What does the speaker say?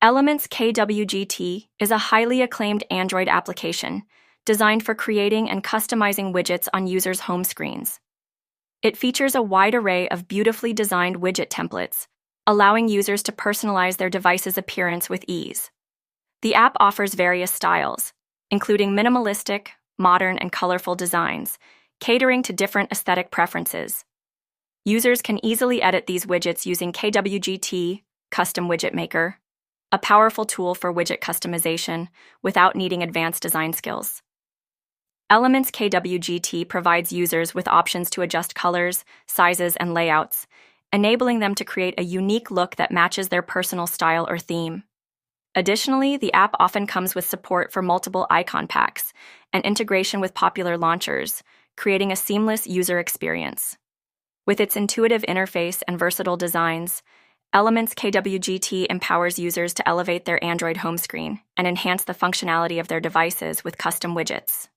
Elements Kwgt is a highly acclaimed Android application designed for creating and customizing widgets on users' home screens. It features a wide array of beautifully designed widget templates, allowing users to personalize their device's appearance with ease. The app offers various styles, including minimalistic, modern, and colorful designs, catering to different aesthetic preferences. Users can easily edit these widgets using Kwgt Custom Widget Maker, a powerful tool for widget customization without needing advanced design skills. Elements Kwgt provides users with options to adjust colors, sizes, and layouts, enabling them to create a unique look that matches their personal style or theme. Additionally, the app often comes with support for multiple icon packs and integration with popular launchers, creating a seamless user experience. With its intuitive interface and versatile designs, Elements Kwgt empowers users to elevate their Android home screen and enhance the functionality of their devices with custom widgets.